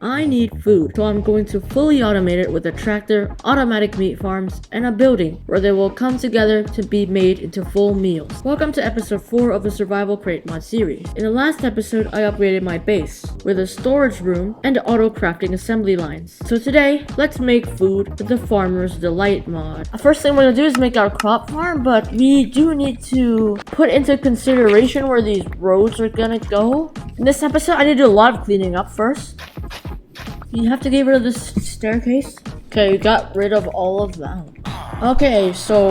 I need food, so I'm going to fully automate it with a tractor, automatic meat farms, and a building where they will come together to be made into full meals. Welcome to episode 4 of the Survival Crate mod series. In the last episode, I upgraded my base with a storage room and auto crafting assembly lines. So today, let's make food with the Farmer's Delight mod. The first thing we're gonna do is make our crop farm, but we do need to put into consideration where these roads are gonna go. In this episode, I need to do a lot of cleaning up first. You have to get rid of this staircase. Okay, we got rid of all of that. Okay, so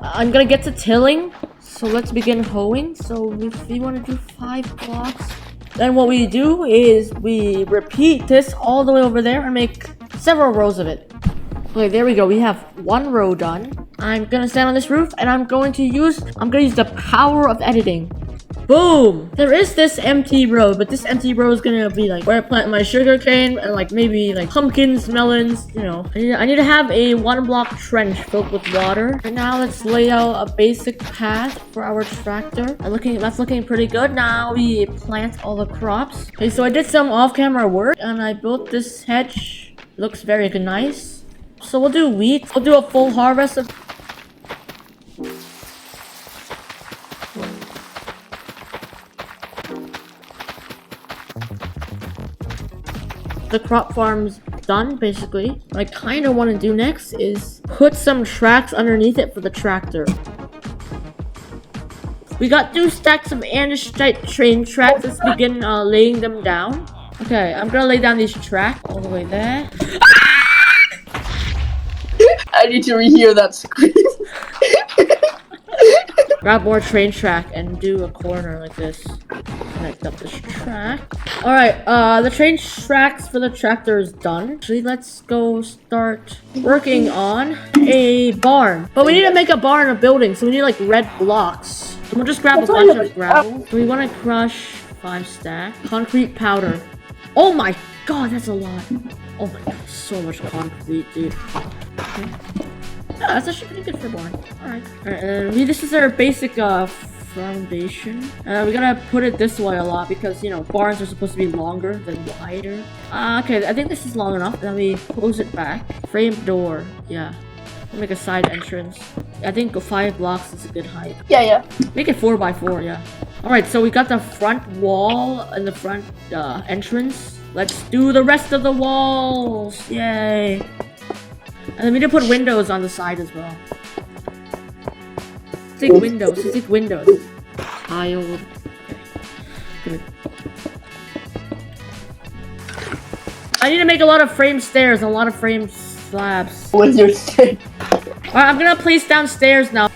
I'm gonna get to tilling. So let's begin hoeing. So if we want to do 5 blocks, then what we do is we repeat this all the way over there and make several rows of it. Okay, there we go. We have 1 row done. I'm gonna stand on this roof and I'm gonna use the power of editing. Boom! There is this empty row, but this empty row is gonna be like where I plant my sugarcane and like maybe like pumpkins, melons, you know. I need to have a 1-block trench filled with water. And now let's lay out a basic path for our tractor. That's looking pretty good. Now we plant all the crops. Okay, so I did some off-camera work and I built this hedge. Looks very nice. So we'll do wheat. We'll do a full harvest of the crop farm's done, basically. What I kind of want to do next is put some tracks underneath it for the tractor. We got 2 stacks of andesite train tracks. Let's begin laying them down. Okay, I'm gonna lay down these tracks all the way there. I need to rehear that scream. Grab more train track and do a corner like this. Connect up this track. Alright, the train tracks for the tractor is done. Actually, let's go start working on a barn. But we need to make a barn, a building, so we need like red blocks. So we'll just grab a bunch of gravel. So we want to crush 5 stack. Concrete powder. Oh my god, that's a lot. Oh my god, so much concrete, dude. Okay. Yeah, that's actually pretty good for barn. Alright. This is our basic foundation. We gotta put it this way a lot because, you know, barns are supposed to be longer than wider. Okay, I think this is long enough. Then we close it back. Framed door. Yeah. We'll make a side entrance. I think 5 blocks is a good height. Yeah. Make it 4x4, yeah. Alright, so we got the front wall and the front entrance. Let's do the rest of the walls. Yay. And then we need to put windows on the side as well. Take windows. Take windows. Tiled. Okay. Good. I need to make a lot of frame stairs and a lot of frame slabs. What's your say? Alright, I'm gonna place down stairs now.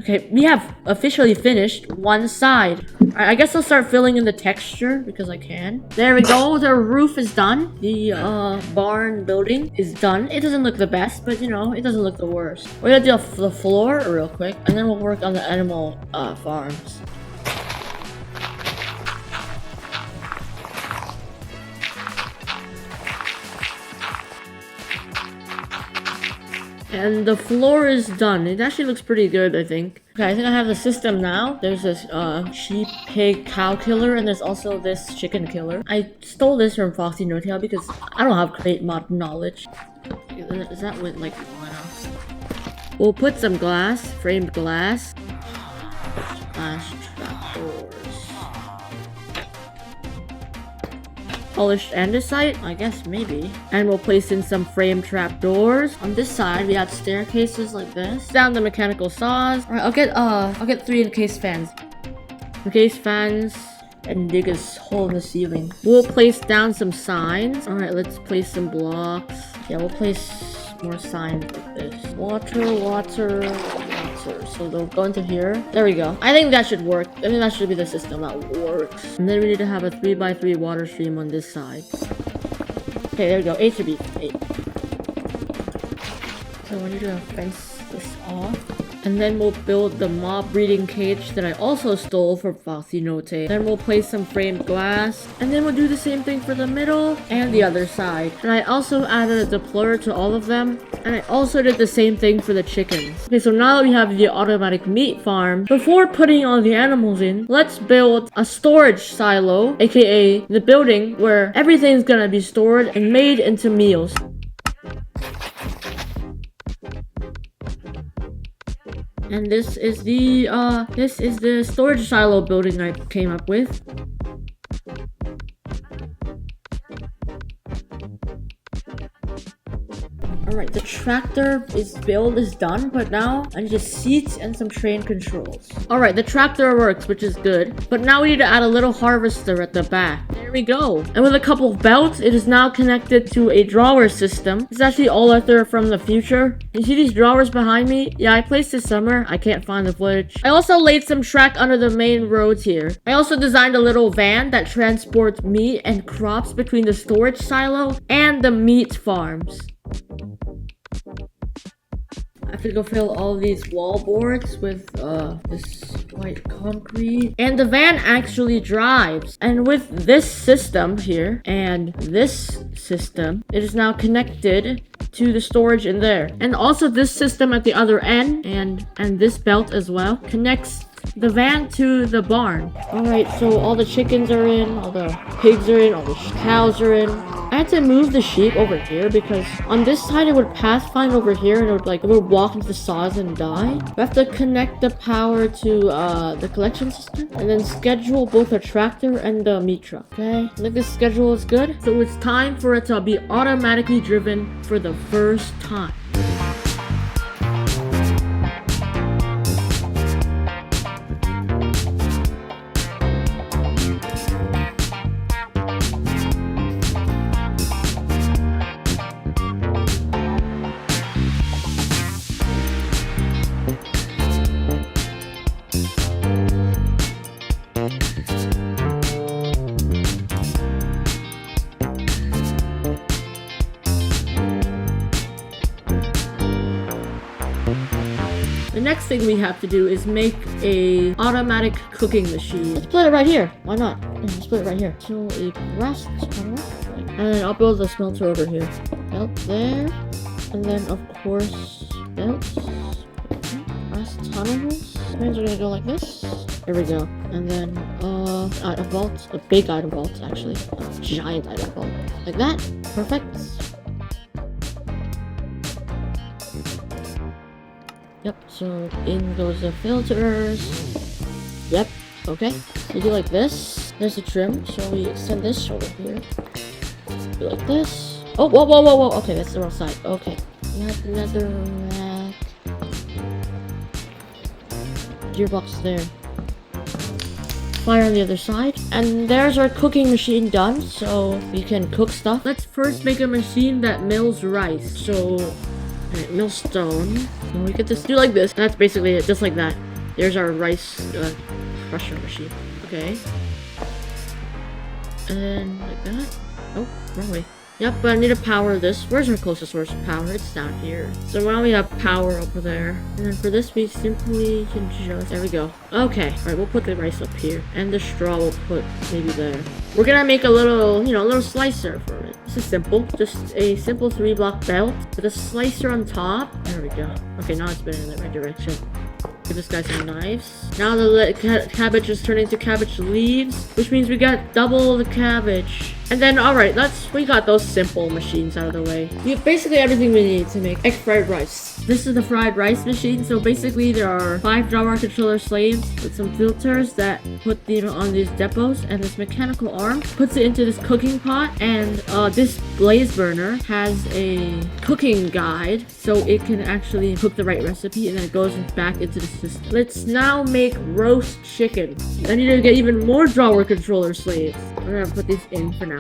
Okay, we have officially finished 1 side. Alright, I guess I'll start filling in the texture because I can. There we go, the roof is done. The barn building is done. It doesn't look the best, but you know, it doesn't look the worst. We're gonna do the floor real quick, and then we'll work on the animal farms. And the floor is done. It actually looks pretty good, I think. Okay, I think I have the system now. There's this sheep, pig, cow killer, and there's also this chicken killer. I stole this from Foxy No Tail because I don't have great mod knowledge. Is that with like lana? We'll put some glass, framed glass. Glass trapdoors. Polished andesite? I guess maybe. And we'll place in some frame trapdoors. On this side, we have staircases like this. Down the mechanical saws. Alright, I'll get 3 encased fans. Encased fans and dig a hole in the ceiling. We'll place down some signs. Alright, let's place some blocks. Yeah, we'll place more signs like this. Water. So they'll go into here. There we go. I think that should work. I think that should be the system that works. And then we need to have a 3x3 water stream on this side. Okay, there we go. 8 should be 8. So we need to fence this off. And then we'll build the mob breeding cage that I also stole from Facinote. Then we'll place some framed glass. And then we'll do the same thing for the middle and the other side. And I also added a deployer to all of them. And I also did the same thing for the chickens. Okay, so now that we have the automatic meat farm, before putting all the animals in, let's build a storage silo, aka the building where everything's gonna be stored and made into meals. And this is the storage silo building I came up with. Alright, the tractor is done, but now I need just seats and some train controls. Alright, the tractor works, which is good. But now we need to add a little harvester at the back. There we go. And with a couple of belts, it is now connected to a drawer system. It's actually all Arthur from the future. You see these drawers behind me? Yeah, I placed this somewhere. I can't find the footage. I also laid some track under the main roads here. I also designed a little van that transports meat and crops between the storage silo and the meat farms. I have to go fill all these wall boards with this white concrete. And the van actually drives. And with this system here and this system, it is now connected to the storage in there. And also this system at the other end and this belt as well connects the van to the barn. Alright, so all the chickens are in, all the pigs are in, all the cows are in. I had to move the sheep over here because on this side it would pass fine over here and it would walk into the saws and die. We have to connect the power to the collection system and then schedule both a tractor and the meat truck. Okay, I think this schedule is good. So it's time for it to be automatically driven for the first time. The next thing we have to do is make a automatic cooking machine. Let's put it right here. Why not? Yeah, let's put it right here. So a brass tunnel. And then I'll build the smelter over here. Belt there. And then of course belts. Brass tunnels. Things are gonna go like this. There we go. And then item vault. A big item vault actually. A giant item vault. Like that. Perfect. Yep, so in goes the filters. Yep, okay. So you do like this. There's the trim, so we extend this over here. Do like this. Oh, whoa, whoa, whoa, whoa. Okay, that's the wrong side. Okay. We have another rack. Gearbox there. Fire on the other side. And there's our cooking machine done, so we can cook stuff. Let's first make a machine that mills rice. So alright, mill stone. And we could just do like this. That's basically it, just like that. There's our rice crusher machine. Okay. And then like that. Oh, wrong way. Yep, but I need to power this. Where's our closest source of power? It's down here. So now we have power over there. And then for this, we simply can just... There we go. Okay. Alright, we'll put the rice up here. And the straw we'll put maybe there. We're gonna make a little, a little slicer for it. This is simple. Just a simple 3-block belt with a slicer on top. There we go. Okay, now it's been in the right direction. Give this guy some knives. Now the cabbage is turning into cabbage leaves, which means we got double the cabbage. And then, alright, we got those simple machines out of the way. We have basically everything we need to make egg fried rice. This is the fried rice machine, so basically there are 5 drawer controller slaves with some filters that put on these depots, and this mechanical arm puts it into this cooking pot, and this blaze burner has a cooking guide, so it can actually cook the right recipe, and then it goes back into the system. Let's now make roast chicken. I need to get even more drawer controller slaves. We're gonna put these in for now.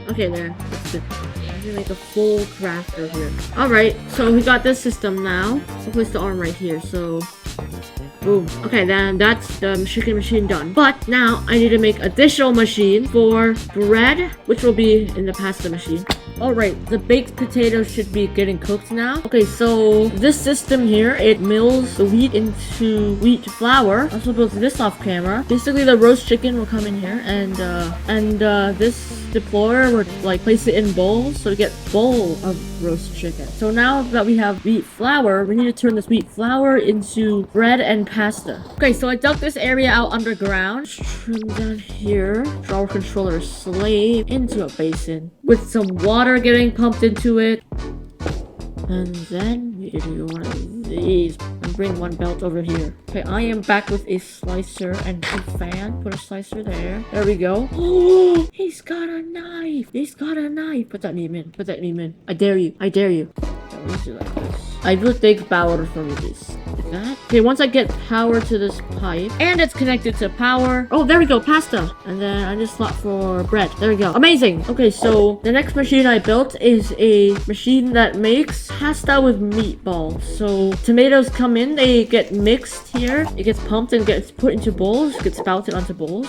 Okay, there. That's good. I'm gonna make a full crafter here. Alright, so we got this system now. I'll place the arm right here, so... Boom. Okay, then that's the chicken machine done. But now I need to make additional machine for bread, which will be in the pasta machine. Alright, the baked potatoes should be getting cooked now. Okay, so this system here, it mills the wheat into wheat flour. I also built this off camera. Basically, the roast chicken will come in here, and this deployer would like place it in bowls, so we get bowl of roast chicken. So now that we have wheat flour, we need to turn this wheat flour into bread and pasta. Okay, so I dug this area out underground. Trim down here. Draw our controller slave into a basin with some water getting pumped into it. And then we do one of these and bring one belt over here. Okay, I am back with a slicer and a fan. Put a slicer there. There we go. Oh, he's got a knife. He's got a knife. Put that name in. Put that name in. I dare you. I dare you. Let me do like this. I will take power from this. Like that. Okay, once I get power to this pipe, and it's connected to power. Oh, there we go. Pasta. And then I just slot for bread. There we go. Amazing. Okay, so the next machine I built is a machine that makes pasta with meatballs. So tomatoes come in, they get mixed here. It gets pumped and gets put into bowls, gets spouted onto bowls,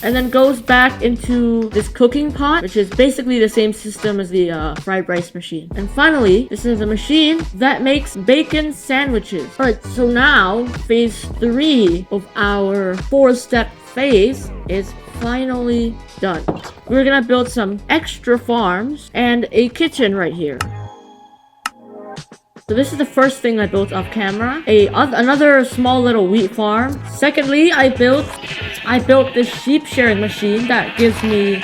and then goes back into this cooking pot, which is basically the same system as the fried rice machine. And finally, this is a machine that makes bacon sandwiches. Alright, so now phase 3 of our 4-step phase is finally done. We're gonna build some extra farms and a kitchen right here. So this is the first thing I built off camera. Another small little wheat farm. Secondly, I built this sheep shearing machine that gives me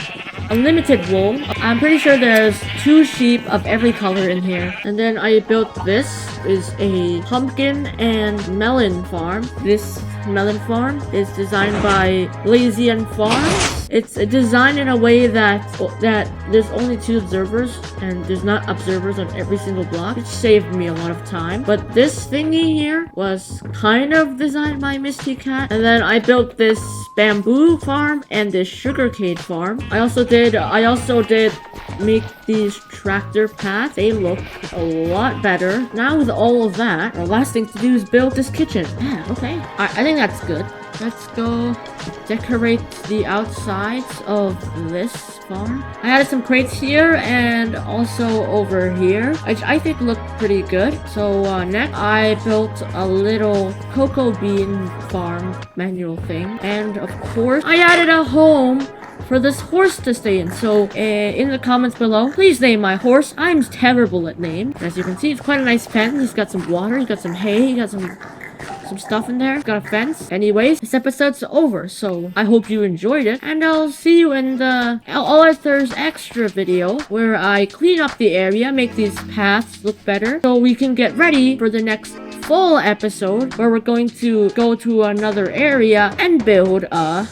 unlimited wool. I'm pretty sure there's 2 sheep of every color in here. And then I built this is a pumpkin and melon farm. This melon farm is designed by Lazy and Farms. It's designed in a way that there's only 2 observers and there's not observers on every single block, which saved me a lot of time. But this thingy here was kind of designed by Misty Cat. And then I built this bamboo farm and this sugarcane farm. I also did make these tractor paths. They look a lot better. Now with all of that, our last thing to do is build this kitchen. Yeah, okay. I think that's good. Let's go decorate the outsides of this farm. I added some crates here and also over here, which I think look pretty good. So next, I built a little cocoa bean farm manual thing. And of course, I added a home for this horse to stay in. So in the comments below, please name my horse. I'm terrible at names. As you can see, it's quite a nice pen. He's got some water, he's got some hay, he got some stuff in there. Got a fence. Anyways, this episode's over, so I hope you enjoyed it, and I'll see you in the Arthur's extra video where I clean up the area, make these paths look better, so we can get ready for the next full episode where we're going to go to another area and build a